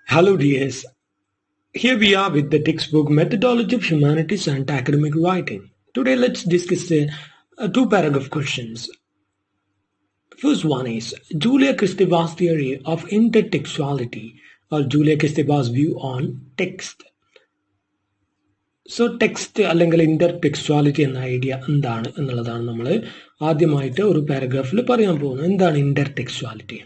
Hello, dears. Here we are with the textbook Methodology of Humanities and Academic Writing. Today, let's discuss two paragraph questions. First one is Julia Kristeva's theory of intertextuality or Julia Kristeva's view on text. So text അല്ലെങ്കിൽ ഇന്റർടെക്സ്ച്വാലിറ്റി എന്ന idea എന്താണ് എന്നുള്ളതാണ് നമ്മൾ ആദ്യമായിട്ട് ഒരു പാരഗ്രാഫിൽ പറയാൻ പോകുന്നത്. എന്താണ് ഇന്റർടെക്സ്ച്വാലിറ്റി?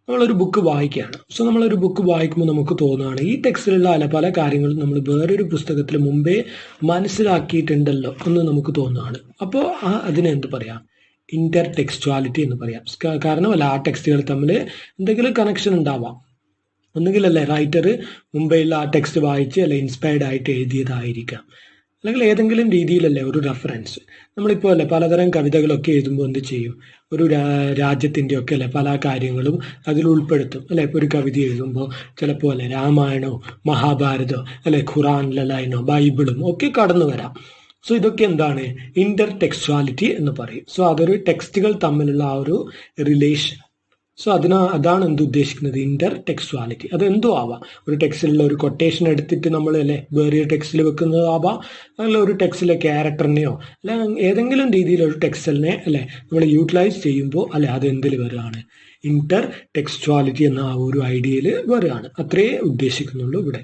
നമ്മളൊരു ബുക്ക് വായിക്കുകയാണ്. സോ നമ്മളൊരു ബുക്ക് വായിക്കുമ്പോൾ നമുക്ക് തോന്നുകയാണ് ഈ ടെക്സ്റ്റിലുള്ള പല കാര്യങ്ങളും നമ്മൾ വേറൊരു പുസ്തകത്തിൽ മുമ്പേ മനസ്സിലാക്കിയിട്ടുണ്ടല്ലോ എന്ന് നമുക്ക് തോന്നുകയാണ്. അപ്പോൾ അതിനെ എന്ത് പറയാം? ഇന്റർടെക്സ്ച്വാലിറ്റി എന്ന് പറയാം. കാരണം ആ ടെക്സ്റ്റുകൾ തമ്മിൽ എന്തെങ്കിലും കണക്ഷൻ ഉണ്ടാവാം. ഒന്നുകിൽ റൈറ്റർ മുമ്പെയുള്ള ആ ടെക്സ്റ്റ് വായിച്ച് ഇൻസ്പയർഡ് ആയിട്ട് എഴുതിയതായിരിക്കാം, അല്ലെങ്കിൽ ഏതെങ്കിലും രീതിയിലല്ലേ ഒരു റെഫറൻസ്. നമ്മളിപ്പോൾ പലതരം കവിതകളൊക്കെ എഴുതുമ്പോൾ എന്ത് ചെയ്യും? ഒരു രാജ്യത്തിൻ്റെ ഒക്കെ പല കാര്യങ്ങളും അതിൽ ഉൾപ്പെടുത്തും. ഇപ്പോൾ ഒരു കവിത എഴുതുമ്പോൾ ചിലപ്പോൾ രാമായണോ മഹാഭാരതോ ഖുറാനിലെ ലൈനോ ബൈബിളും ഒക്കെ കടന്നു വരാം. സോ ഇതൊക്കെ എന്താണ്? ഇന്റർടെക്സ്ച്വാലിറ്റി എന്ന് പറയും. സോ അതൊരു ടെക്സ്റ്റുകൾ തമ്മിലുള്ള ആ ഒരു റിലേഷൻ. സോ അതാണ് എന്ത് ഉദ്ദേശിക്കുന്നത്? ഇന്റർടെക്സ്ച്വാലിറ്റി. അതെന്തോ ആവാം. ഒരു ടെക്സ്റ്റിലുള്ള ഒരു കൊട്ടേഷൻ എടുത്തിട്ട് നമ്മൾ വേറൊരു ടെക്സ്റ്റിൽ വെക്കുന്നതാവാം, അല്ലെങ്കിൽ ഒരു ടെക്സ്റ്റിലെ ക്യാരക്ടറിനെയോ ഏതെങ്കിലും രീതിയിൽ ഒരു ടെക്സ്റ്റിനെ നമ്മൾ യൂട്ടിലൈസ് ചെയ്യുമ്പോൾ അത് എന്തിൽ വരികയാണ്? ഇന്റർടെക്സ്ച്വാലിറ്റി എന്ന ആ ഒരു ഐഡിയയിൽ വരികയാണ്. അത്രേ ഉദ്ദേശിക്കുന്നുള്ളൂ ഇവിടെ.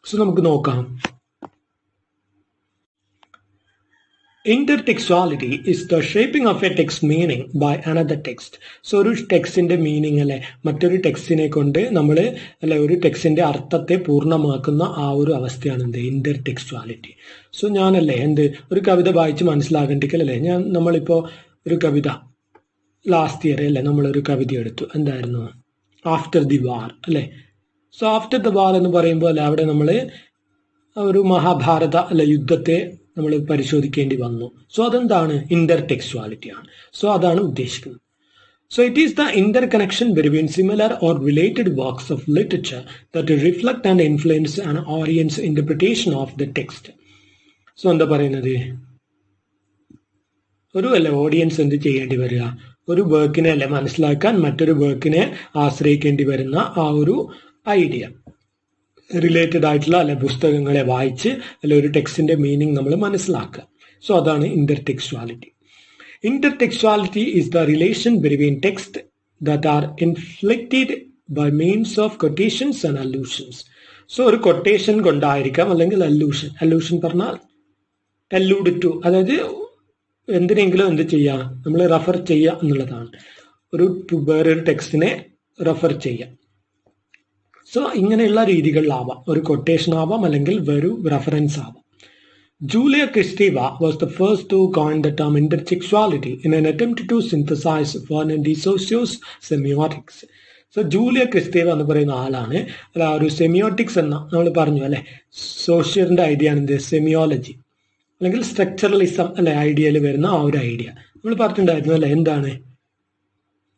സോ നമുക്ക് നോക്കാം. Intertextuality is the shaping of a text meaning by another text. So ഒരു ടെക്സ്റ്റിന്റെ മീനിങ് മറ്റൊരു ടെക്സ്റ്റിനെ കൊണ്ട് നമ്മൾ ഒരു ടെക്സ്റ്റിന്റെ അർത്ഥത്തെ പൂർണ്ണമാക്കുന്ന ആ ഒരു അവസ്ഥയാണ് എന്ത്? ഇന്റർടെക്സ്ച്വാലിറ്റി. സോ ഞാനല്ലേ ഒരു കവിത വായിച്ച് മനസ്സിലാകണ്ടെങ്കിൽ നമ്മളിപ്പോൾ ഒരു കവിത ലാസ്റ്റ് ഇയർ നമ്മളൊരു കവിത എടുത്തു. എന്തായിരുന്നു? After the war so after the വാർ എന്ന് പറയുമ്പോൾ അവിടെ നമ്മൾ ഒരു മഹാഭാരത യുദ്ധത്തെ നമ്മൾ പരിശോധിക്കേണ്ടി വന്നു. സോ അതെന്താണ്? ഇന്റർടെക്സ്ച്വാലിറ്റി ആണ്. സോ അതാണ് ഉദ്ദേശിക്കുന്നത്. So it is the Inter connection between similar or related works of literature that reflect and influence an audience interpretation of the text. So എന്താ പറയുന്നത്? ഒരു ഓഡിയൻസ് എന്ത് ചെയ്യേണ്ടി വരിക? ഒരു വർക്കിനെ മനസ്സിലാക്കാൻ മറ്റൊരു വർക്കിനെ ആശ്രയിക്കേണ്ടി വരുന്ന ആ ഒരു ഐഡിയ. റിലേറ്റഡ് ആയിട്ടുള്ള പുസ്തകങ്ങളെ വായിച്ച് ഒരു ടെക്സ്റ്റിന്റെ മീനിങ് നമ്മൾ മനസ്സിലാക്കുക. സോ അതാണ് intertextuality. Intertextuality is the relation between text that are inflicted by means of quotations and allusions. So ഒരു കൊട്ടേഷൻ കൊണ്ടായിരിക്കാം, അല്ലെങ്കിൽ അല്ലൂഷൻ പറഞ്ഞാൽ അല്ലൂഡ് ടു, അതായത് എന്തിനെങ്കിലും എന്ത് ചെയ്യുക? നമ്മൾ റെഫർ ചെയ്യുക എന്നുള്ളതാണ്. വേറൊരു ടെക്സ്റ്റിനെ റെഫർ ചെയ്യുക. സോ ഇങ്ങനെയുള്ള രീതികളിലാവാം. ഒരു കൊട്ടേഷൻ ആവാം, അല്ലെങ്കിൽ ഒരു റെഫറൻസ് ആവാം. Julia Kristeva was the first to coin the term intertextuality in an attempt to synthesise Fernando de സോസിയോസ് സെമിയോട്ടിക്സ്. സോ ജൂലിയ ക്രിസ്റ്റീവ എന്ന് പറയുന്ന ആളാണ് ഒരു സെമിയോട്ടിക്സ് എന്ന നമ്മൾ പറഞ്ഞു സോഷ്യലിന്റെ ഐഡിയ ആണ് എന്ത്? സെമിയോളജി അല്ലെങ്കിൽ സ്ട്രക്ചറലിസം ഐഡിയയിൽ വരുന്ന ആ ഒരു ഐഡിയ നമ്മൾ പറഞ്ഞിട്ടുണ്ടായിരുന്നു. എന്താണ്?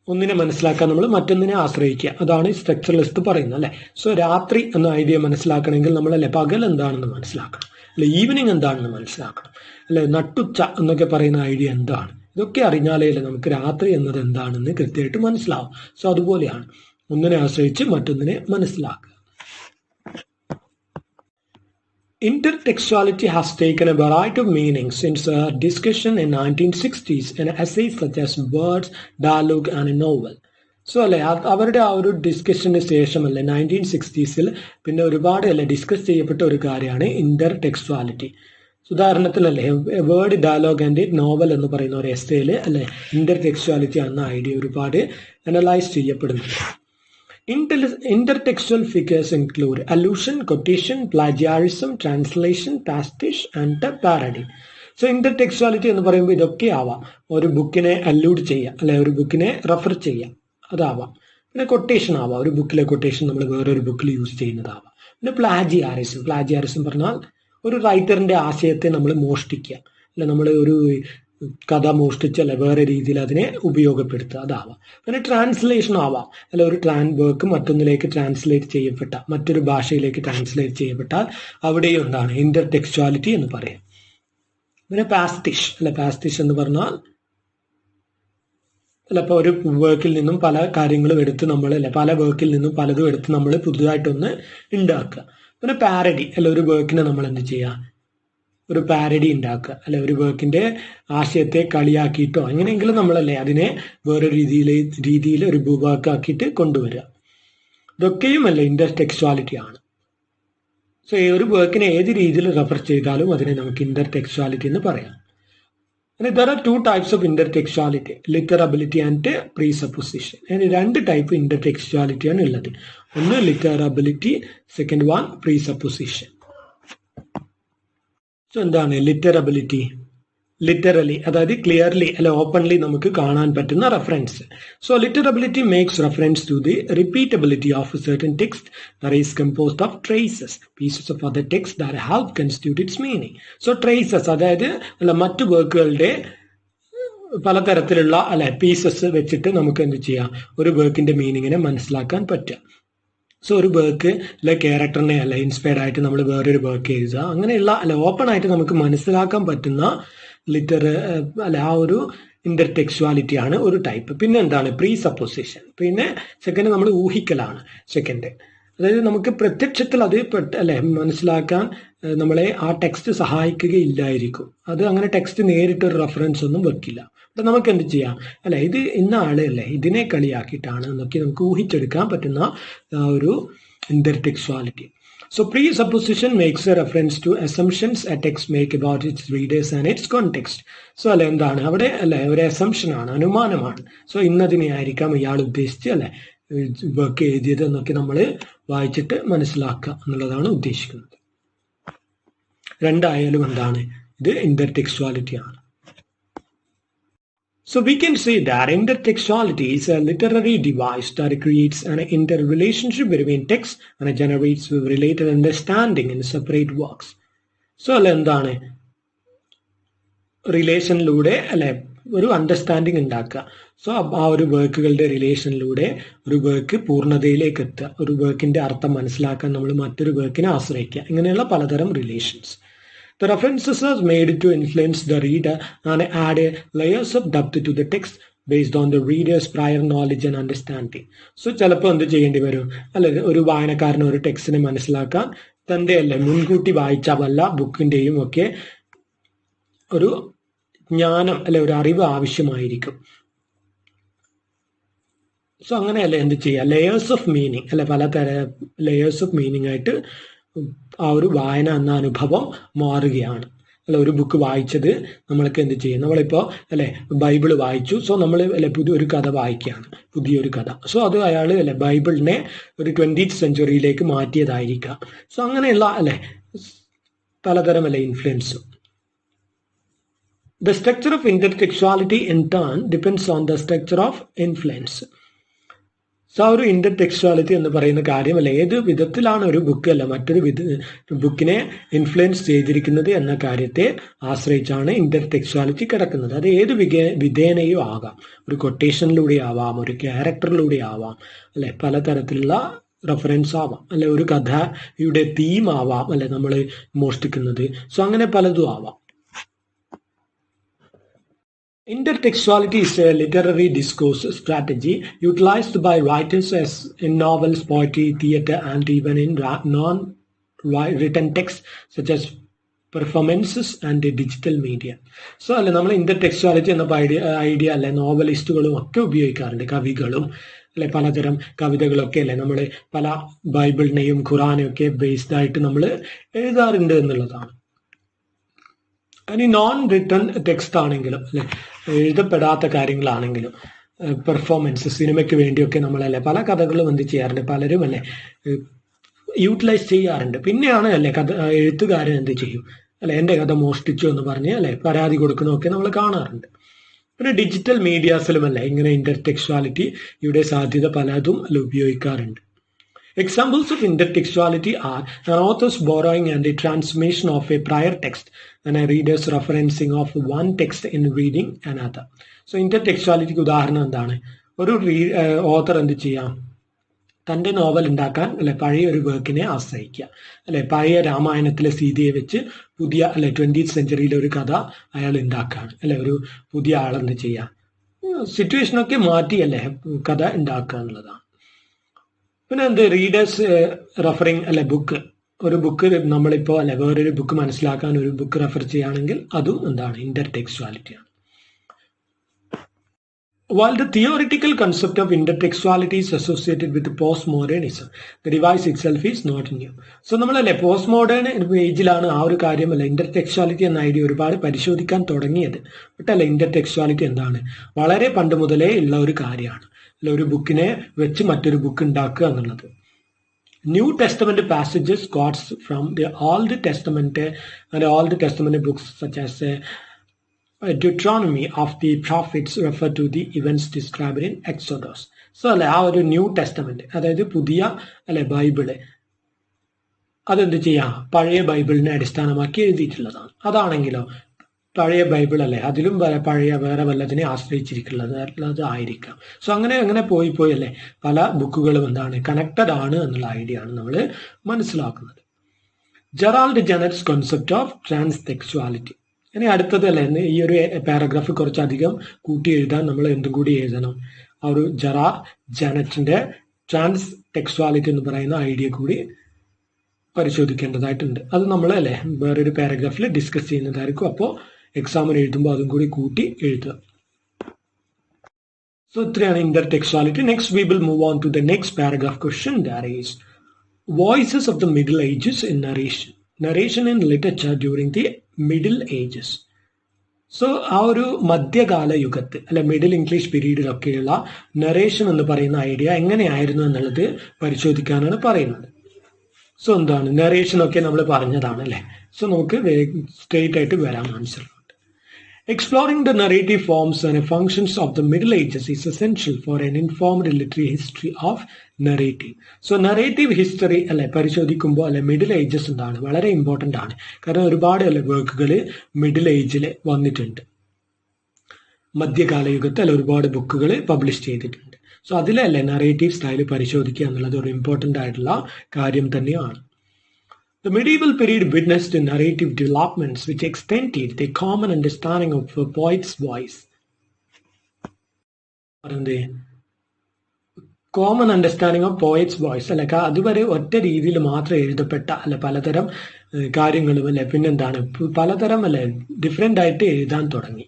ഒന്നിനെ മനസ്സിലാക്കാൻ നമ്മൾ മറ്റൊന്നിനെ ആശ്രയിക്കുക. അതാണ് സ്ട്രക്ചറലിസ്റ്റ് പറയുന്നത് സോ രാത്രി എന്ന ഐഡിയ മനസ്സിലാക്കണമെങ്കിൽ നമ്മൾ പകൽ എന്താണെന്ന് മനസ്സിലാക്കണം, ഈവനിങ് എന്താണെന്ന് മനസ്സിലാക്കണം, നട്ടുച്ച എന്നൊക്കെ പറയുന്ന ഐഡിയ എന്താണ്? ഇതൊക്കെ അറിഞ്ഞാലേ നമുക്ക് രാത്രി എന്നത് എന്താണെന്ന് കൃത്യമായിട്ട് മനസ്സിലാവും. സോ അതുപോലെയാണ് ഒന്നിനെ ആശ്രയിച്ച് മറ്റൊന്നിനെ മനസ്സിലാക്കുക. Intertextuality has taken a variety of meanings since her discussion in 1960s in essays such as Words, Dialogue and a Novel. So അവരുടെ ആ ഒരു ഡിസ്കഷന് ശേഷം 1960s പിന്നെ ഒരുപാട് ഡിസ്കസ് ചെയ്യപ്പെട്ട ഒരു കാര്യമാണ് ഇന്റർടെക്സ്ച്വാലിറ്റി. ഉദാഹരണത്തിന് വേർഡ്, ഡയലോഗ് ആൻഡ് നോവൽ എന്ന് പറയുന്ന ഒരു എസ്സേയിൽ ഇന്റർടെക്സ്ച്വാലിറ്റി എന്ന ഐഡിയ ഒരുപാട് അനലൈസ് ചെയ്യപ്പെടുന്നുണ്ട്. Intertextual figures include allusion, quotation, plagiarism, translation, pastiche and parody. So intertextuality എന്ന് പറയുമ്പോൾ ഇതൊക്കെ ആവാം. ഒരു ബുക്കിനെ അല്ലൂഡ് ചെയ്യുക, ഒരു ബുക്കിനെ റെഫർ ചെയ്യുക, അതാവാം. പിന്നെ കൊട്ടേഷൻ ആവാം. ഒരു ബുക്കിലെ കൊട്ടേഷൻ നമ്മൾ വേറൊരു ബുക്കിൽ യൂസ് ചെയ്യുന്നതാവാം. പിന്നെ പ്ലാജിയാറിസം പറഞ്ഞാൽ ഒരു റൈറ്ററിന്റെ ആശയത്തെ നമ്മൾ മോഷ്ടിക്കുക, നമ്മൾ ഒരു കഥ മോഷ്ടിച്ചല്ല വേറെ രീതിയിൽ അതിനെ ഉപയോഗപ്പെടുത്തുക, അതാവാം. പിന്നെ ട്രാൻസ്ലേഷൻ ആവാം. ഒരു വർക്ക് മറ്റൊന്നിലേക്ക് ട്രാൻസ്ലേറ്റ് ചെയ്യപ്പെട്ട, മറ്റൊരു ഭാഷയിലേക്ക് ട്രാൻസ്ലേറ്റ് ചെയ്യപ്പെട്ടാൽ അവിടെയും എന്താണ്? ഇന്റർടെക്സ്ച്വാലിറ്റി എന്ന് പറയാം. പിന്നെ പാസ്റ്റിഷ് എന്ന് പറഞ്ഞാൽ അല്ല, ഇപ്പോൾ ഒരു വർക്കിൽ നിന്നും പല കാര്യങ്ങളും എടുത്ത് നമ്മൾ അല്ലെ പല വർക്കിൽ നിന്നും പലതും എടുത്ത് നമ്മൾ പുതുതായിട്ടൊന്ന് ഉണ്ടാക്കുക. പിന്നെ പാരഡി അല്ല, ഒരു വർക്കിനെ നമ്മൾ എന്ത് ചെയ്യുക, ഒരു പാരഡി ഉണ്ടാക്കുക അല്ലെ, ഒരു വർക്കിന്റെ ആശയത്തെ കളിയാക്കിയിട്ടോ എങ്ങനെയെങ്കിലും നമ്മളല്ലേ അതിനെ വേറെ രീതിയിൽ ഒരു വർക്കാക്കിയിട്ട് കൊണ്ടുവരിക. ഇതൊക്കെയും അല്ല ഇന്റർടെക്സ്ച്വാലിറ്റി ആണ്. സോ ഒരു വർക്കിനെ ഏത് രീതിയിൽ റെഫർ ചെയ്താലും അതിനെ നമുക്ക് ഇന്റർടെക്സ്ച്വാലിറ്റി എന്ന് പറയാം. And there are two types of intertextuality, literability and presupposition. And രണ്ട് ടൈപ്പ് intertextuality ആണ് ഉള്ളത്. ഒന്ന് literability, second one presupposition. So എന്താണ് ലിറ്ററബിലിറ്റി? ലിറ്ററലി, അതായത് ക്ലിയർലി അല്ലെ ഓപ്പൺലി നമുക്ക് കാണാൻ പറ്റുന്ന reference. So literability makes reference to the repeatability of a certain text that is composed of traces, pieces of other text that help constitute its meaning. So traces അതായത് അല്ല മറ്റു വർക്കുകളുടെ പലതരത്തിലുള്ള അല്ലെ പീസസ് വെച്ചിട്ട് നമുക്ക് എന്ത് ചെയ്യാം, ഒരു വർക്കിന്റെ മീനിങ്ങിനെ മനസ്സിലാക്കാൻ പറ്റുക. സോ ഒരു വർക്ക് അല്ലെ ക്യാരക്ടറിനെ അല്ല ഇൻസ്പയർഡ് ആയിട്ട് നമ്മൾ വേറൊരു വർക്ക് എഴുതുക, അങ്ങനെയുള്ള അല്ല ഓപ്പൺ ആയിട്ട് നമുക്ക് മനസ്സിലാക്കാൻ പറ്റുന്ന ആ ഒരു ഇന്റർടെക്സ്ച്വാലിറ്റി ആണ് ഒരു ടൈപ്പ്. പിന്നെ എന്താണ് പ്രീ സപ്പോസിഷൻ. പിന്നെ സെക്കൻഡ് നമ്മൾ ഊഹിക്കലാണ് സെക്കൻഡ്. അതായത് നമുക്ക് പ്രത്യക്ഷത്തിൽ അത് അല്ലെ മനസ്സിലാക്കാൻ നമ്മളെ ആ ടെക്സ്റ്റ് സഹായിക്കുകയില്ലായിരിക്കും. അത് അങ്ങനെ ടെക്സ്റ്റ് നേരിട്ടൊരു റെഫറൻസ് ഒന്നും വെക്കില്ല. അപ്പം നമുക്ക് എന്ത് ചെയ്യാം, അല്ലെ ഇത് ഇന്ന ആള് അല്ലെ ഇതിനെ കളിയാക്കിയിട്ടാണ് എന്നൊക്കെ നമുക്ക് ഊഹിച്ചെടുക്കാൻ പറ്റുന്ന ഒരു ഇന്റർടെക്സ്ച്വാലിറ്റി. So presupposition makes a reference to assumptions a text make about its readers and its context. So അല്ലെ എന്താണ് അവിടെ അല്ലെ ഒരു അസംഷൻ ആണ്, അനുമാനമാണ്. സോ ഇന്നതിനെ ആയിരിക്കാം ഇയാൾ ഉദ്ദേശിച്ച് അല്ലെ വർക്ക് എഴുതിയത് എന്നൊക്കെ നമ്മൾ വായിച്ചിട്ട് മനസ്സിലാക്കുക എന്നുള്ളതാണ് ഉദ്ദേശിക്കുന്നത്. രണ്ടായാലും എന്താണ് ഇത് ഇന്റർടെക്സ്ച്വാലിറ്റി ആണ്. So we can say that intertextuality is a literary device that creates an interrelationship between text and generates related understanding in separate works. So അല്ല എന്താണ് റിലേഷനിലൂടെ അല്ലെ ഒരു അണ്ടർസ്റ്റാൻഡിങ് ഉണ്ടാക്കുക. സോ ആ ഒരു വർക്കുകളുടെ റിലേഷനിലൂടെ ഒരു വർക്ക് പൂർണ്ണതയിലേക്ക് എത്തുക, ഒരു വർക്കിന്റെ അർത്ഥം മനസ്സിലാക്കാൻ നമ്മൾ മറ്റൊരു വർക്കിനെ ആശ്രയിക്കുക, ഇങ്ങനെയുള്ള പലതരം relations. The references are made to influence the reader and add layers of depth to the text based on the reader's prior knowledge and understanding. So ചിലപ്പോൾ എന്ത് ചെയ്യേണ്ടി വരും, അല്ലെ ഒരു വായനക്കാരന് ഒരു ടെക്സ്റ്റിനെ മനസ്സിലാക്കാൻ തന്റെ അല്ലെ മുൻകൂട്ടി വായിച്ച വല്ല ബുക്കിന്റെയും ഒക്കെ ഒരു ജ്ഞാനം അല്ലെ ഒരു അറിവ് ആവശ്യമായിരിക്കും. സോ അങ്ങനെയല്ലേ എന്ത് ചെയ്യുക, ലെയേഴ്സ് ഓഫ് മീനിങ് അല്ലെ പലതര ലെയേഴ്സ് ഓഫ് മീനിങ് ആയിട്ട് ആ ഒരു വായന എന്ന അനുഭവം മാറുകയാണ്. അല്ല ഒരു ബുക്ക് വായിച്ചത് നമ്മൾക്ക് എന്ത് ചെയ്യും, നമ്മളിപ്പോൾ അല്ലെ ബൈബിള് വായിച്ചു, സോ നമ്മൾ അല്ലെ പുതിയൊരു കഥ വായിക്കുകയാണ്, പുതിയൊരു കഥ. സോ അത് അയാൾ അല്ലെ ബൈബിളിനെ ഒരു 20th സെഞ്ചുറിയിലേക്ക് മാറ്റിയതായിരിക്കാം. സോ അങ്ങനെയുള്ള അല്ലെ പലതരം അല്ലെ ഇൻഫ്ലുവൻസും. The structure of intertextuality in turn depends on the structure of influence. So ഒരു ഇന്റർടെക്സ്ച്വാലിറ്റി എന്ന് പറയുന്ന കാര്യം അല്ലെ ഏത് വിധത്തിലാണ് ഒരു ബുക്ക് അല്ല മറ്റൊരു ബുക്കിനെ ഇൻഫ്ലുവൻസ് ചെയ്തിരിക്കുന്നത് എന്ന കാര്യത്തെ ആശ്രയിച്ചാണ് ഇന്റർടെക്സ്ച്വാലിറ്റി കിടക്കുന്നത്. അത് ഏത് വിധേനയും ആകാം, ഒരു കൊട്ടേഷനിലൂടെ ആവാം, ഒരു ക്യാരക്ടറിലൂടെ ആവാം, അല്ലെ പലതരത്തിലുള്ള റെഫറൻസ് ആവാം, അല്ലെ ഒരു കഥയുടെ തീം ആവാം അല്ലെ നമ്മൾ മോഷ്ടിക്കുന്നത്. സോ അങ്ങനെ പലതും ആവാം. Intertextuality is a literary discourse strategy utilized by writers as in novels, poetry, theatre, and even in non-written texts such as performances and digital media. So അല്ലെ നമ്മൾ ഇന്റർടെക്സ്ച്വാലിറ്റി എന്ന ഐഡിയ അല്ലെ നോവലിസ്റ്റുകളും ഒക്കെ ഉപയോഗിക്കാറുണ്ട്, കവികളും അല്ലെ പലതരം കവിതകളൊക്കെ അല്ലെ നമ്മൾ പല ബൈബിളിനെയും ഖുറാനെയും ഒക്കെ ബേസ്ഡ് ആയിട്ട് നമ്മൾ എഴുതാറുണ്ട് എന്നുള്ളതാണ്. ഇനി നോൺ റിട്ടൺ ടെക്സ്റ്റ് ആണെങ്കിലും അല്ലെ എഴുതപ്പെടാത്ത കാര്യങ്ങളാണെങ്കിലും പെർഫോമൻസ് സിനിമയ്ക്ക് വേണ്ടിയൊക്കെ നമ്മളല്ലേ പല കഥകളും എന്ത് ചെയ്യാറുണ്ട്, പലരും അല്ലെ യൂട്ടിലൈസ് ചെയ്യാറുണ്ട്. പിന്നെയാണ് അല്ലെ എഴുത്തുകാരൻ എന്ത് ചെയ്യും, അല്ലെ എൻ്റെ കഥ മോഷ്ടിച്ചു എന്ന് പറഞ്ഞ് അല്ലെ പരാതി കൊടുക്കുന്നതൊക്കെ നമ്മൾ കാണാറുണ്ട്. പിന്നെ ഡിജിറ്റൽ മീഡിയാസിലും അല്ലെ ഇങ്ങനെ ഇന്റർടെക്സ്ച്വാലിറ്റിയുടെ സാധ്യത പലതും അല്ല ഉപയോഗിക്കാറുണ്ട്. Examples of intertextuality are an author's borrowing and the transformation of a prior text and a reader's referencing of one text in reading another. So intertextuality ഉദാഹരണം എന്താണ്, ഒരു ഓഥർ എന്ത് ചെയ്യാം, തൻ്റെ നോവൽ ഉണ്ടാക്കാൻ അല്ലെ പഴയ ഒരു വർക്കിനെ ആശ്രയിക്കുക, അല്ലെ പഴയ രാമായണത്തിലെ സീതയെ വെച്ച് പുതിയ അല്ലെ 20th സെഞ്ചുറിയിലെ ഒരു കഥ അയാൾ ഉണ്ടാക്കുകയാണ്, അല്ലെ ഒരു പുതിയ ആളെന്ത് ചെയ്യുക സിറ്റുവേഷനൊക്കെ മാറ്റിയല്ലേ കഥ ഉണ്ടാക്കുക എന്നുള്ളതാണ്. പിന്നെ എന്ത് റീഡേഴ്സ് റെഫറിങ് അല്ലെ ബുക്ക്, ഒരു ബുക്ക് നമ്മളിപ്പോൾ അല്ലെ വേറൊരു ബുക്ക് മനസ്സിലാക്കാൻ ഒരു ബുക്ക് റെഫർ ചെയ്യുകയാണെങ്കിൽ അതും എന്താണ് ഇന്റർടെക്സ്വാലിറ്റിയാണ്. While the theoretical concept of intertextuality is associated with postmodernism, the device itself is not new. So നമ്മളല്ലേ പോസ്റ്റ് മോഡേൺ ഏജിലാണ് ആ ഒരു കാര്യം അല്ല ഇന്റർടെക്സ്വാലിറ്റി എന്ന ഐഡിയ ഒരുപാട് പരിശോധിക്കാൻ തുടങ്ങിയത്. ബട്ട് അല്ല ഇന്റർടെക്സ്വാലിറ്റി എന്താണ്, വളരെ പണ്ട് മുതലേ ഉള്ള ഒരു കാര്യമാണ്. അല്ല ഒരു ബുക്കിനെ വെച്ച് മറ്റൊരു ബുക്ക് ഉണ്ടാക്കുക എന്നുള്ളത്. New Testament passages quotes from the Old Testament and Old Testament books such as Deuteronomy of the prophets refer to the events described in Exodus. So അല്ലെ ആ ഒരു ന്യൂ ടെസ്റ്റമെന്റ്, അതായത് പുതിയ അല്ലെ ബൈബിള്, അതെന്ത് ചെയ്യാം, പഴയ ബൈബിളിനെ അടിസ്ഥാനമാക്കി എഴുതിയിട്ടുള്ളതാണ്. അതാണെങ്കിലോ പഴയ ബൈബിൾ അല്ലേ, അതിലും പഴയ വേറെ വല്ലതിനെ ആശ്രയിച്ചിരിക്കുന്നത് ആയിരിക്കാം. സോ അങ്ങനെ പോയി അല്ലേ പല ബുക്കുകളും എന്താണ് കണക്റ്റഡ് ആണ് എന്നുള്ള ഐഡിയ ആണ് നമ്മൾ മനസ്സിലാക്കുന്നത്. Gerald Genette's concept of transtextuality. ഇനി അടുത്തത് അല്ലേ, ഈ ഒരു പാരഗ്രാഫ് കുറച്ചധികം കൂട്ടി എഴുതാൻ നമ്മൾ എന്തും കൂടി എഴുതണം, ആ ഒരു ജെനറ്റിന്റെ ട്രാൻസ് ടെക്സ്വാലിറ്റി എന്ന് പറയുന്ന ഐഡിയ കൂടി പരിശോധിക്കേണ്ടതായിട്ടുണ്ട്. അത് നമ്മൾ അല്ലേ വേറൊരു പാരഗ്രാഫിൽ ഡിസ്കസ് ചെയ്യുന്നതായിരിക്കും. അപ്പോൾ എക്സാമിന് എഴുതുമ്പോൾ അതും കൂടി കൂട്ടി എഴുതുക. സോ ഇത്രയാണ് intertextuality. Next we will move on to the next paragraph question. That is voices of the Middle Ages in narration. Narration in literature during the Middle Ages. So ആ ഒരു മധ്യകാല യുഗത്ത് അല്ലെ മിഡിൽ ഇംഗ്ലീഷ് പീരീഡിലൊക്കെയുള്ള നറേഷൻ എന്ന് പറയുന്ന idea എങ്ങനെയായിരുന്നു എന്നുള്ളത് പരിശോധിക്കാനാണ് പറയുന്നത്. So എന്താണ് നറേഷൻ ഒക്കെ നമ്മൾ പറഞ്ഞതാണ് അല്ലെ. സോ നമുക്ക് സ്ട്രെയിറ്റ് ആയിട്ട് വരാം answer. Exploring the narrative forms and functions of the Middle Ages is essential for an informed literary history of narrative. So narrative history അല്ലെ പരിശോധിക്കുമ്പോൾ അല്ലെ മിഡിൽ ഏജസ് എന്താണ് വളരെ ഇമ്പോർട്ടൻ്റ് ആണ്. കാരണം ഒരുപാട് അല്ലെ വർക്കുകൾ മിഡിൽ ഏജിൽ വന്നിട്ടുണ്ട്. മധ്യകാല യുഗത്തിൽ അല്ലെ ഒരുപാട് ബുക്കുകൾ പബ്ലിഷ് ചെയ്തിട്ടുണ്ട്. സോ അതിലല്ലേ നറേറ്റീവ് സ്റ്റൈൽ പരിശോധിക്കുക എന്നുള്ളത് ഒരു ഇമ്പോർട്ടൻ്റ് ആയിട്ടുള്ള കാര്യം തന്നെയാണ്. The medieval period witnessed narrative developments which extended the common understanding of a poet's voice. Common understanding of poets voice അല്ലെ, അതുവരെ ഒറ്റ രീതിയിൽ മാത്രം എഴുതപ്പെട്ട അല്ലെ പലതരം കാര്യങ്ങളും അല്ലെ പിന്നെന്താണ് പലതരം അല്ലെ ഡിഫറെൻ്റ് ആയിട്ട് എഴുതാൻ തുടങ്ങി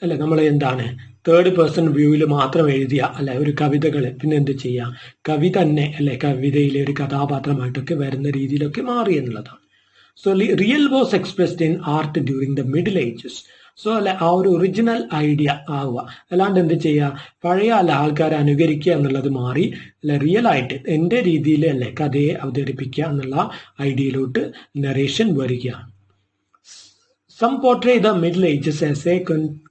അല്ലെ. നമ്മൾ എന്താണ് തേർഡ് പേഴ്സൺ വ്യൂവിൽ മാത്രം എഴുതിയ അല്ലെ ഒരു കവിതകൾ പിന്നെ എന്ത് ചെയ്യാം കവി തന്നെ അല്ലെ കവിതയിലെ ഒരു കഥാപാത്രമായിട്ടൊക്കെ വരുന്ന രീതിയിലൊക്കെ മാറി എന്നുള്ളതാണ്. So real was expressed in art during the Middle Ages. So അല്ലെ ആ ഒരു ഒറിജിനൽ ഐഡിയ ആവുക, അല്ലാണ്ട് എന്ത് ചെയ്യുക പഴയ അല്ല ആൾക്കാരെ അനുകരിക്കുക എന്നുള്ളത് മാറി അല്ലെ റിയൽ ആയിട്ട് എൻ്റെ രീതിയിൽ അല്ലെ കഥയെ അവതരിപ്പിക്കുക എന്നുള്ള ഐഡിയയിലോട്ട് നറേഷൻ വരികയാണ്. Some portray the Middle Ages as a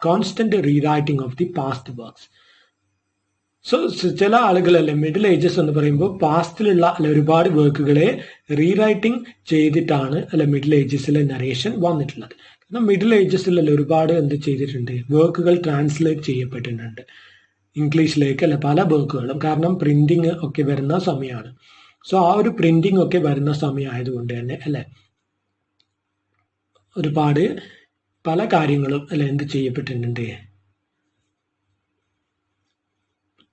constant rewriting of the past works. So ചില ആളുകളല്ലേ മിഡിൽ ഏജസ് എന്ന് പറയുമ്പോൾ പാസ്റ്റിലുള്ള അല്ലെ ഒരുപാട് വർക്കുകളെ റീറൈറ്റിംഗ് ചെയ്തിട്ടാണ് അല്ലെ മിഡിൽ ഏജസിലെ നറേഷൻ വന്നിട്ടുള്ളത്. കാരണം മിഡിൽ ഏജസിലല്ലേ ഒരുപാട് എന്ത് ചെയ്തിട്ടുണ്ട് വർക്കുകൾ ട്രാൻസ്ലേറ്റ് ചെയ്യപ്പെട്ടിട്ടുണ്ട് ഇംഗ്ലീഷിലേക്ക് അല്ലെ പല വർക്കുകളും. കാരണം പ്രിന്റിങ് ഒക്കെ വരുന്ന സമയമാണ്. സോ ആ ഒരു പ്രിന്റിങ് ഒക്കെ വരുന്ന സമയമായതുകൊണ്ട് തന്നെ അല്ലെ ഒരുപാട് പല കാര്യങ്ങളും അല്ലെ എന്ത് ചെയ്യപ്പെട്ടിട്ടുണ്ട്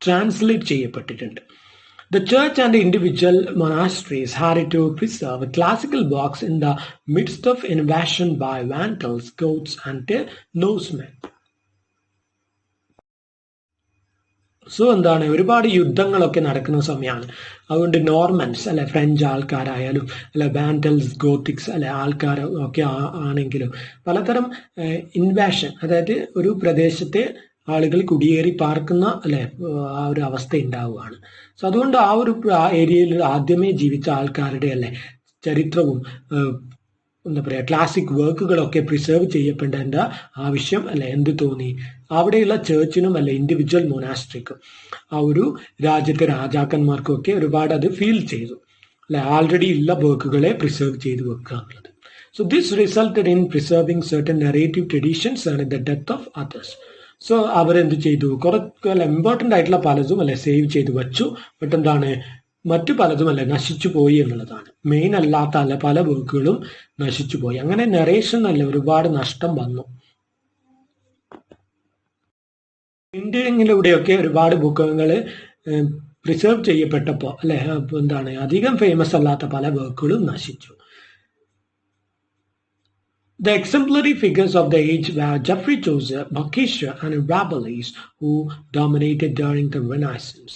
ട്രാൻസ്ലേറ്റ് ചെയ്യപ്പെട്ടിട്ടുണ്ട്. The church and the individual monasteries had to preserve classical works in the midst of invasion by Vandals, Goths and Norsemen. So എന്താണ് ഒരുപാട് യുദ്ധങ്ങളൊക്കെ നടക്കുന്ന സമയമാണ്. അതുകൊണ്ട് നോർമൻസ് അല്ലെ ഫ്രഞ്ച് ആൾക്കാരായാലും അല്ലെ വാൻഡൽസ് ഗോത്തിക്സ് അല്ലെ ആൾക്കാർ ഒക്കെ ആണെങ്കിലും പലതരം ഇൻവാഷൻ, അതായത് ഒരു പ്രദേശത്തെ ആളുകൾ കുടിയേറി പാർക്കുന്ന അല്ലെ ആ ഒരു അവസ്ഥ ഉണ്ടാവുകയാണ്. സോ അതുകൊണ്ട് ആ ഏരിയയിൽ ആദ്യമേ ജീവിച്ച ആൾക്കാരുടെ അല്ലെ ചരിത്രവും എന്താ പറയുക ക്ലാസിക് വർക്കുകളൊക്കെ പ്രിസർവ് ചെയ്യപ്പെടേണ്ട ആവശ്യം അല്ലെ എന്ത് തോന്നി അവിടെയുള്ള ചേർച്ചിനും അല്ലെ ഇൻഡിവിജ്വൽ മൊനാസ്ട്രിക്കും ആ ഒരു രാജ്യത്തെ രാജാക്കന്മാർക്കും ഒക്കെ ഒരുപാട് അത് ഫീൽ ചെയ്തു അല്ലെ ആൾറെഡി ഉള്ള വർക്കുകളെ പ്രിസർവ് ചെയ്ത് വെക്കുക എന്നുള്ളത്. So this resulted in preserving certain narrative traditions and the death of others. So അവരെന്ത് ചെയ്തു കുറച്ച് അല്ല ഇമ്പോർട്ടൻ്റ് ആയിട്ടുള്ള പലതും അല്ലെ സേവ് ചെയ്ത് വെച്ചു. ബട്ട് എന്താണ് മറ്റു പലതും അല്ലെ നശിച്ചു പോയി എന്നുള്ളതാണ്. മെയിൻ അല്ലാത്ത അല്ല പല വർക്കുകളും നശിച്ചു പോയി. അങ്ങനെ നറേഷൻ അല്ല ഒരുപാട് നഷ്ടം വന്നു. പ്രിന്റിങ്ങിലൂടെയൊക്കെ ഒരുപാട് പുസ്തകങ്ങൾ പ്രിസർവ് ചെയ്യപ്പെട്ടപ്പോൾ അല്ലെ എന്താണ് അധികം ഫേമസ് അല്ലാത്ത പല വർക്കുകളും നശിച്ചു. The exemplary figures of the age were Geoffrey Chaucer, Boccaccio, and Rabelais, who dominated during the Renaissance.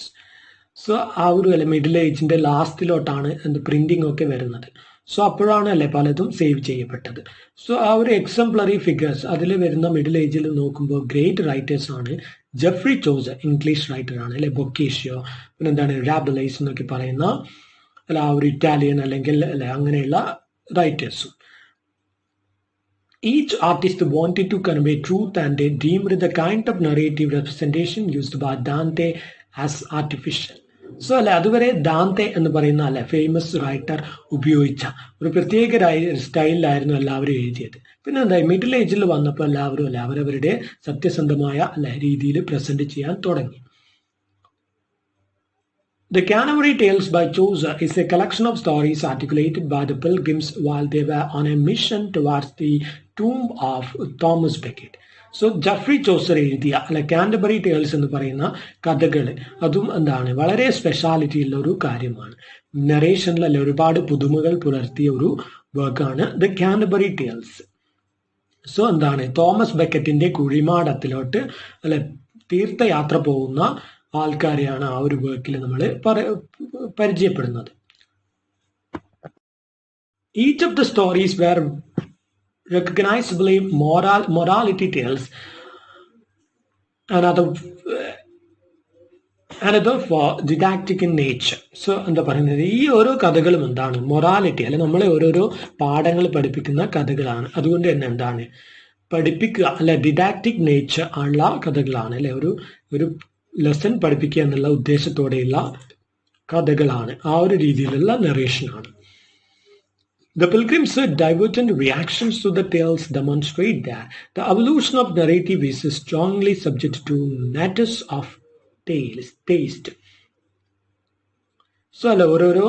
So ആ ഒരു അല്ലെ മിഡിൽ ഏജിന്റെ ലാസ്റ്റിലോട്ടാണ് പ്രിന്റിംഗ് ഒക്കെ വരുന്നത്. സോ അപ്പോഴാണ് അല്ലെ പലതും സേവ് ചെയ്യപ്പെട്ടത്. സോ ആ ഒരു എക്സംപ്ലറി ഫിഗേഴ്സ് അതിൽ വരുന്ന മിഡിൽ ഏജിൽ നോക്കുമ്പോൾ ഗ്രേറ്റ് റൈറ്റേഴ്സ് ആണ്. ജെഫ്രി ചോസർ ഇംഗ്ലീഷ് റൈറ്റർ ആണ് അല്ലെ, ബൊക്കേഷ്യോ, പിന്നെന്താണ് റാബലൈസ് എന്നൊക്കെ പറയുന്ന അല്ല ആ ഒരു ഇറ്റാലിയൻ അല്ലെങ്കിൽ അല്ലെ അങ്ങനെയുള്ള റൈറ്റേഴ്സും. Each artist wanted to convey truth and they deemed the kind of narrative representation used by Dante as artificial. So അല്ലെ അതുവരെ ദാന്തെ എന്ന് പറയുന്ന അല്ലെ ഫേമസ് റൈറ്റർ ഉപയോഗിച്ച ഒരു പ്രത്യേക സ്റ്റൈലിലായിരുന്നു എല്ലാവരും എഴുതിയത്. പിന്നെ എന്താ മിഡിൽ ഏജിൽ വന്നപ്പോൾ എല്ലാവരും അല്ലെ അവരവരുടെ സത്യസന്ധമായ അല്ലെ രീതിയിൽ പ്രസന്റ് ചെയ്യാൻ തുടങ്ങി. The Canterbury Tales by Chaucer is a collection of stories articulated by the pilgrims while they were on a mission towards the tomb of Thomas Becket. So Jeffrey Chaucer എഴുതിയ അല്ലെ കാൻറ്റർബറി ടേൽസ് എന്ന് പറയുന്ന കഥകൾ അതും എന്താണ് വളരെ speciality ഉള്ള ഒരു കാര്യമാണ്. നറേഷനിൽ അല്ലെ ഒരുപാട് പുതുമകൾ പുലർത്തിയ ഒരു വർക്കാണ് ദ കാൻറ്റർബറി ടേൽസ്. സോ എന്താണ് തോമസ് ബെക്കറ്റിന്റെ കുഴിമാടത്തിലോട്ട് അല്ലെ തീർത്ഥയാത്ര പോകുന്ന ആൾക്കാരെയാണ് ആ ഒരു വർക്കിൽ നമ്മൾ പരിചയപ്പെടുന്നത്. Each of the stories were recognizably morality tales, another for didactic in nature. So എന്താ പറയുന്നത് ഈ ഓരോ കഥകളും എന്താണ് മൊറാലിറ്റി അല്ലെ നമ്മളെ ഓരോരോ പാഠങ്ങൾ പഠിപ്പിക്കുന്ന കഥകളാണ്. അതുകൊണ്ട് തന്നെ എന്താണ് പഠിപ്പിക്കുക അല്ലെ ഡിഡാക്റ്റിക് നേച്ചർ ഉള്ള കഥകളാണ് അല്ലെ ഒരു ലെസൺ പഠിപ്പിക്കുക എന്നുള്ള ഉദ്ദേശത്തോടെയുള്ള കഥകളാണ്. ആ ഒരു രീതിയിലുള്ള നറേഷനാണ്. The Pilgrims' divergent reactions to the tales demonstrate that the evolution of narrative is strongly subject to matters of taste. So അല്ല ഓരോരോ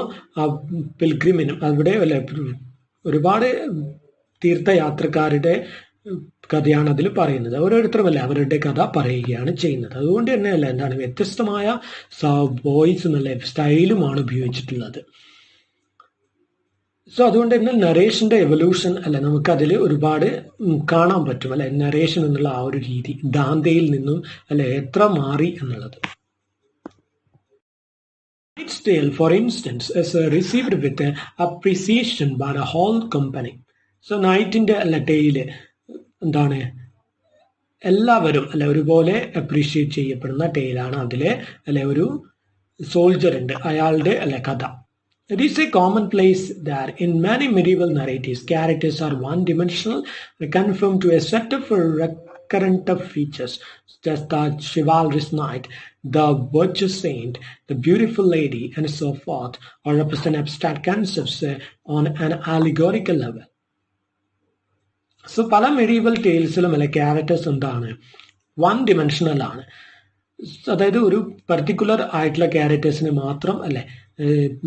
പിൽഗ്രിമിനും അവിടെ അല്ലെ ഒരുപാട് തീർത്ഥയാത്രക്കാരുടെ കഥയാണ് അതിൽ പറയുന്നത്. ഓരോരുത്തരും അല്ല അവരുടെ കഥ പറയുകയാണ് ചെയ്യുന്നത്. അതുകൊണ്ട് തന്നെ അല്ല എന്താണ് വ്യത്യസ്തമായ വോയിസും അല്ലെ സ്റ്റൈലുമാണ് ഉപയോഗിച്ചിട്ടുള്ളത്. സോ അതുകൊണ്ട് തന്നെ നറേഷന്റെ എവല്യൂഷൻ അല്ലെ നമുക്കതിൽ ഒരുപാട് കാണാൻ പറ്റും അല്ലെ നറേഷൻ എന്നുള്ള ആ ഒരു രീതി ദാന്തയിൽ നിന്നും അല്ലെ എത്ര മാറി എന്നുള്ളത്. Knight's Tale, for instance, is received with appreciation by the whole company. So നൈറ്റിന്റെ അല്ല ടെയില് എന്താണ് എല്ലാവരും അല്ലെ ഒരുപോലെ അപ്രീഷിയേറ്റ് ചെയ്യപ്പെടുന്ന ടെയിലാണ്. അതിലെ അല്ലെ ഒരു സോൾജർ ഉണ്ട് അയാളുടെ അല്ലെ കഥ. It is a commonplace that in many medieval narratives, characters are one-dimensional and conform to a set of recurrent features, such as the chivalrous knight, the virtuous saint, the beautiful lady, and so forth, or represent abstract concepts on an allegorical level. So പല medieval ടെയിൽസിലും അല്ലെ characters എന്താണ് one dimensional ആണ്. അതായത് ഒരു particular ആയിട്ടുള്ള ക്യാരക്ടേഴ്സിനെ മാത്രം അല്ലെ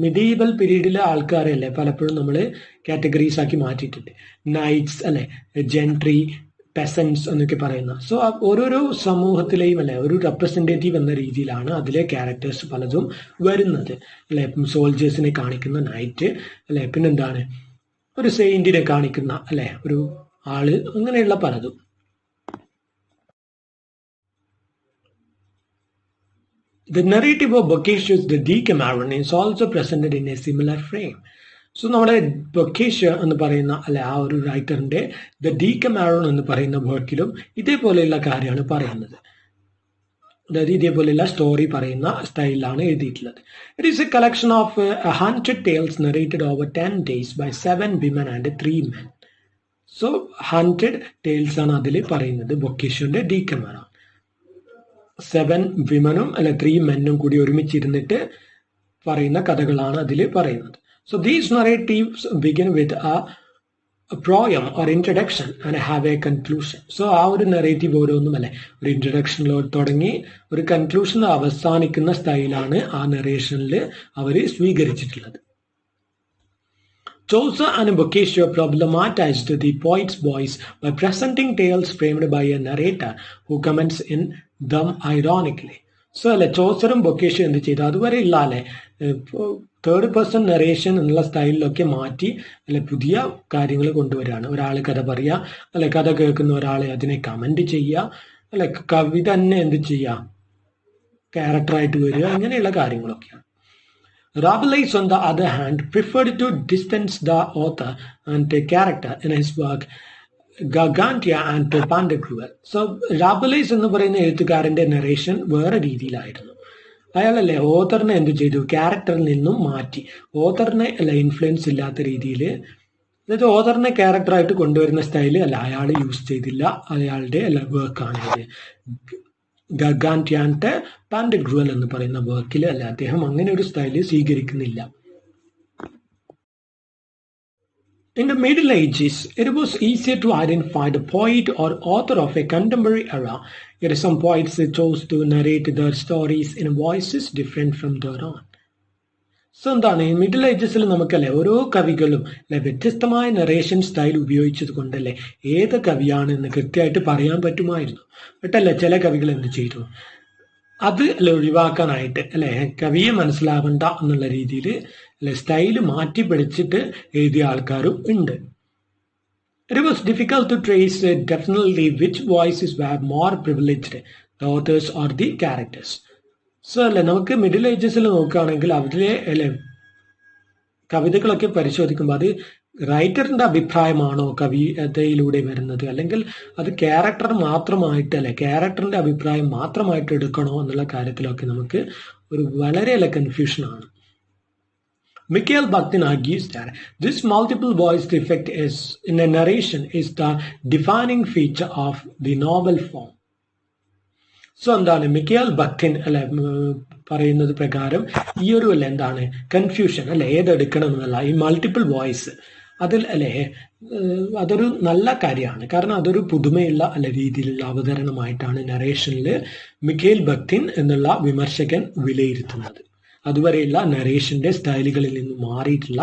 medieval പീരീഡിലെ ആൾക്കാരെ അല്ലെ പലപ്പോഴും നമ്മൾ കാറ്റഗറീസ് ആക്കി മാറ്റിയിട്ടുണ്ട്. നൈറ്റ്സ് അല്ലെ, ജെൻട്രി, പെസൻസ് എന്നൊക്കെ പറയുന്ന. സോ ഓരോരോ സമൂഹത്തിലെയും അല്ലെ ഒരു റെപ്രസെന്റേറ്റീവ് എന്ന രീതിയിലാണ് അതിലെ ക്യാരക്ടേഴ്സ് പലതും വരുന്നത് അല്ലെ. സോൾജേഴ്സിനെ കാണിക്കുന്ന നൈറ്റ് അല്ലെ, പിന്നെന്താണ് ഒരു സെയിന്റിനെ കാണിക്കുന്ന അല്ലെ ഒരു ആള്, അങ്ങനെയുള്ള പലതും. The narrative of Boccaccio's The Decameron is also presented in a similar frame. So നമ്മുടെ ബൊക്കേഷ്യോ എന്ന് പറയുന്ന അല്ലെ ആ ഒരു റൈറ്ററിന്റെ ദ ഡീകമാരോൺ എന്ന് പറയുന്ന വർക്കിലും ഇതേപോലെയുള്ള കാര്യമാണ് പറയുന്നത്. അതായത് ഇതേപോലെയുള്ള സ്റ്റോറി പറയുന്ന സ്റ്റൈലിലാണ് എഴുതിയിട്ടുള്ളത്. It is A collection of 100 tales narrated over 10 days by 7 women and 3 men. So 100 tales ആണ് അതിൽ പറയുന്നത് ബൊക്കേഷ്യോന്റെ ഡീകമാരോൺ. 7 വിമനും അല്ലെ 3 മെന്നും കൂടി ഒരുമിച്ചിരുന്നിട്ട് പറയുന്ന കഥകളാണ് അതിൽ പറയുന്നത്. So these narratives begin with a proem or introduction and have a conclusion. So ആ ഒരു നെറേറ്റീവ് ഓരോന്നും അല്ലെ ഒരു ഇൻട്രൊഡക്ഷനിലോട്ട് തുടങ്ങി ഒരു കൺക്ലൂഷൻ അവസാനിക്കുന്ന സ്റ്റൈലാണ് ആ നറേഷനിൽ അവർ സ്വീകരിച്ചിട്ടുള്ളത്. Chaucer and Boccaccio problematized the poet's voice by presenting tales framed by a narrator who comments in them ironically. So അല്ലെ ചോസറും ബൊക്കേഷും എന്ത് ചെയ്തു അതുവരെ ഇല്ല അല്ലെ തേർഡ് പേഴ്സൺ നറേഷൻ എന്നുള്ള സ്റ്റൈലിലൊക്കെ മാറ്റി അല്ലെ പുതിയ കാര്യങ്ങൾ കൊണ്ടുവരികയാണ്. ഒരാൾ കഥ പറയുക അല്ലെ കഥ കേൾക്കുന്ന ഒരാളെ അതിനെ കമന്റ് ചെയ്യുക അല്ലെ കവിത തന്നെ എന്ത് ചെയ്യുക ക്യാരക്ടറായിട്ട് വരിക ഇങ്ങനെയുള്ള കാര്യങ്ങളൊക്കെയാണ്. Rabelais, on the other hand, preferred to distance the author and the character in his work Gargantua and Pantagruel. So Rabelais എന്ന് പറയുന്ന എഴുത്തുകാരന്റെ നറേഷൻ വേറെ രീതിയിലായിരുന്നു. അയാളല്ലേ ഓതറിനെ എന്ത് ചെയ്തു ക്യാരക്ടറിൽ നിന്നും മാറ്റി ഓതറിനെ അല്ല ഇൻഫ്ലുവൻസ് ഇല്ലാത്ത രീതിയിൽ അതായത് ഓതറിനെ ക്യാരക്ടറായിട്ട് കൊണ്ടുവരുന്ന സ്റ്റൈല് അല്ല അയാൾ യൂസ് ചെയ്തില്ല. അയാളുടെ അല്ല വർക്കാണ് ഇത്. ഗഗാൻറ്റ്യാൻറ്റെ പാൻഡഗ്രുവൽ എന്ന് പറയുന്ന വർക്കിൽ അല്ല അദ്ദേഹം അങ്ങനെ ഒരു സ്റ്റൈല് സ്വീകരിക്കുന്നില്ല. In the Middle Ages, it was easier to identify the poet or author of a contemporary era. Yet some poets chose to narrate their stories in voices different from their own. So എന്താണ് middle ഏജസിൽ നമുക്കല്ലേ ഓരോ കവികളും അല്ലെ വ്യത്യസ്തമായ narration style ഉപയോഗിച്ചത് കൊണ്ടല്ലേ ഏത് കവിയാണ് എന്ന് കൃത്യമായിട്ട് പറയാൻ പറ്റുമായിരുന്നു. ബട്ടല്ലേ ചില കവികൾ എന്ത് ചെയ്തു അത് അല്ലെ ഒഴിവാക്കാനായിട്ട് അല്ലെ കവിയെ മനസ്സിലാവണ്ട എന്നുള്ള രീതിയിൽ അല്ലെ സ്റ്റൈല് മാറ്റി പിടിച്ചിട്ട് എഴുതിയ ആൾക്കാരും ഉണ്ട്. It was difficult to trace definitely which voices were more privileged, the authors or the characters. So അല്ലെ നമുക്ക് മിഡിൽ ഏജസിൽ നോക്കുകയാണെങ്കിൽ അതിലെ അല്ലെ കവിതകളൊക്കെ പരിശോധിക്കുമ്പോൾ അത് റൈറ്ററിന്റെ അഭിപ്രായമാണോ കവിതയിലൂടെ വരുന്നത് അല്ലെങ്കിൽ അത് ക്യാരക്ടർ മാത്രമായിട്ട് അല്ലെ ക്യാരക്ടറിന്റെ അഭിപ്രായം മാത്രമായിട്ട് എടുക്കണോ എന്നുള്ള കാര്യത്തിലൊക്കെ നമുക്ക് ഒരു വളരെ കൺഫ്യൂഷനാണ്. Mikhail Bakhtin argues that this multiple voiced effect is in a narration is the defining feature of the novel form. So എന്താണ് മിഖായിൽ ബക്തിൻ അല്ലെ പറയുന്നത് പ്രകാരം ഈ ഒരു അല്ലെ എന്താണ് കൺഫ്യൂഷൻ അല്ലെ ഏതെടുക്കണം എന്നുള്ള ഈ മൾട്ടിപ്പിൾ വോയിസ് അതിൽ അല്ലെ അതൊരു നല്ല കാര്യമാണ്. കാരണം അതൊരു പുതുമയുള്ള അല്ലെ രീതിയിലുള്ള അവതരണമായിട്ടാണ് നറേഷനിൽ മിഖായിൽ ബക്തിൻ എന്നുള്ള വിമർശകൻ വിലയിരുത്തുന്നത്. അതുവരെയുള്ള നറേഷന്റെ സ്റ്റൈലുകളിൽ നിന്ന് മാറിയിട്ടുള്ള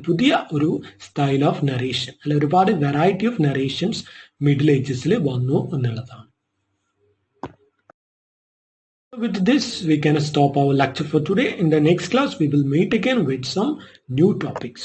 പുതിയ ഒരു സ്റ്റൈൽ ഓഫ് നറേഷൻ അല്ലെ ഒരുപാട് വെറൈറ്റി ഓഫ് നറേഷൻസ് മിഡിൽ ഏജസിൽ വന്നു എന്നുള്ളതാണ്. With this, we can stop our lecture for today. In the next class, we will meet again with some new topics.